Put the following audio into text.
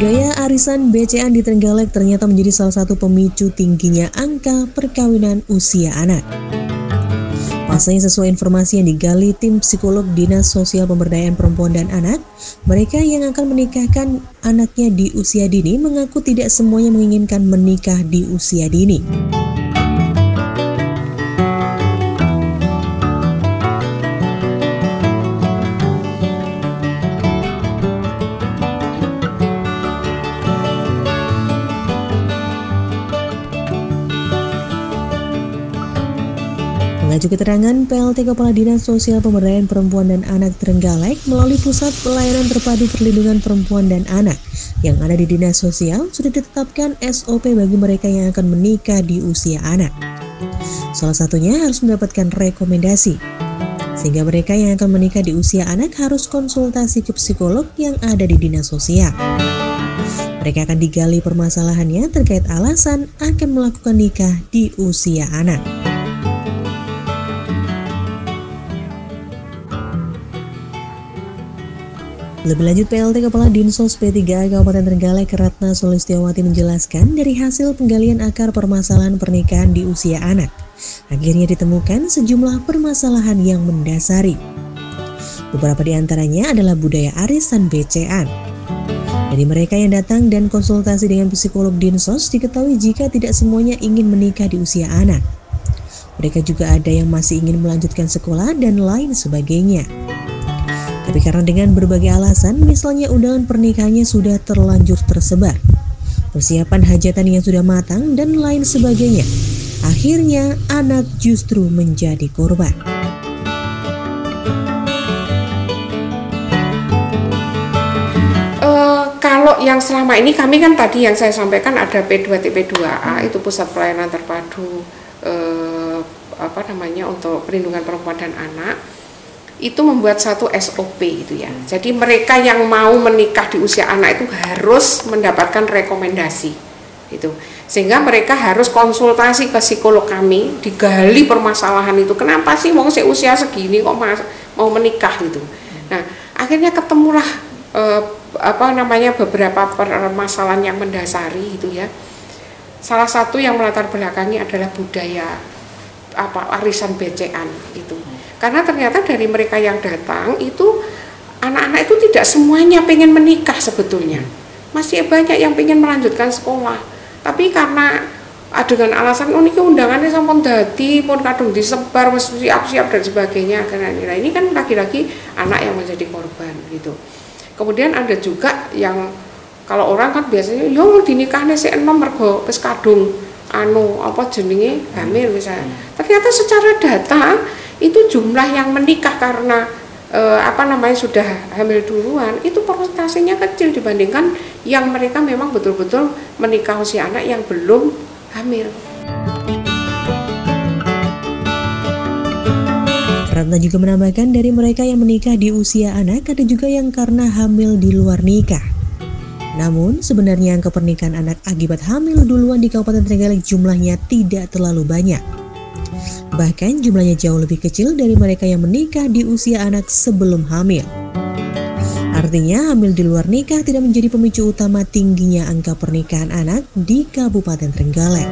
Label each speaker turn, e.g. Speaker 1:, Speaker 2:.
Speaker 1: Budaya arisan BCA di Trenggalek ternyata menjadi salah satu pemicu tingginya angka perkawinan usia anak. Pasalnya sesuai informasi yang digali tim psikolog Dinas Sosial Pemberdayaan Perempuan dan Anak, mereka yang akan menikahkan anaknya di usia dini mengaku tidak semuanya menginginkan menikah di usia dini. Mengacu keterangan PLT Kepala Dinas Sosial Pemberdayaan Perempuan dan Anak Trenggalek melalui Pusat Pelayanan Terpadu Perlindungan Perempuan dan Anak yang ada di Dinas Sosial sudah ditetapkan SOP bagi mereka yang akan menikah di usia anak. Salah satunya harus mendapatkan rekomendasi, sehingga mereka yang akan menikah di usia anak harus konsultasi ke psikolog yang ada di Dinas Sosial. Mereka akan digali permasalahannya terkait alasan akan melakukan nikah di usia anak. Lebih lanjut, PLT Kepala Dinsos P3A Kabupaten Trenggalek Ratna Sulistiawati menjelaskan dari hasil penggalian akar permasalahan pernikahan di usia anak, akhirnya ditemukan sejumlah permasalahan yang mendasari. Beberapa di antaranya adalah budaya arisan BCA. Dari mereka yang datang dan konsultasi dengan psikolog Dinsos diketahui jika tidak semuanya ingin menikah di usia anak. Mereka juga ada yang masih ingin melanjutkan sekolah dan lain sebagainya. Tapi karena dengan berbagai alasan, misalnya undangan pernikahannya sudah terlanjur tersebar, persiapan hajatan yang sudah matang, dan lain sebagainya, akhirnya anak justru menjadi korban.
Speaker 2: Kalau yang selama ini kami kan tadi yang saya sampaikan ada P2TP2A, itu Pusat Pelayanan Terpadu untuk perlindungan perempuan dan anak. Itu membuat satu SOP gitu ya. Jadi mereka yang mau menikah di usia anak itu harus mendapatkan rekomendasi gitu. Sehingga mereka harus konsultasi ke psikolog kami, digali permasalahan itu. Kenapa sih mau usia segini kok mau menikah gitu. Nah, akhirnya ketemulah beberapa permasalahan yang mendasari gitu ya. Salah satu yang melatar belakangi adalah budaya arisan BCA gitu. Karena ternyata dari mereka yang datang itu anak-anak itu tidak semuanya pengen menikah sebetulnya. Masih banyak yang pengen melanjutkan sekolah. Tapi karena dengan alasan ini undangannya sampun dadi, pun kadung disebar, siap-siap dan sebagainya. Karena ini kan lagi-lagi anak yang menjadi korban gitu. Kemudian ada juga yang kalau orang kan biasanya yo dinikahne sik enom mergo wis kadung jenenge hamil misalnya. Ternyata secara data itu jumlah yang menikah karena sudah hamil duluan itu persentasenya kecil dibandingkan yang mereka memang betul-betul menikah usia anak yang belum hamil.
Speaker 1: Ratna juga menambahkan dari mereka yang menikah di usia anak ada juga yang karena hamil di luar nikah. Namun sebenarnya angka pernikahan anak akibat hamil duluan di Kabupaten Trenggalek jumlahnya tidak terlalu banyak. Bahkan jumlahnya jauh lebih kecil dari mereka yang menikah di usia anak sebelum hamil. Artinya hamil di luar nikah tidak menjadi pemicu utama tingginya angka pernikahan anak di Kabupaten Trenggalek.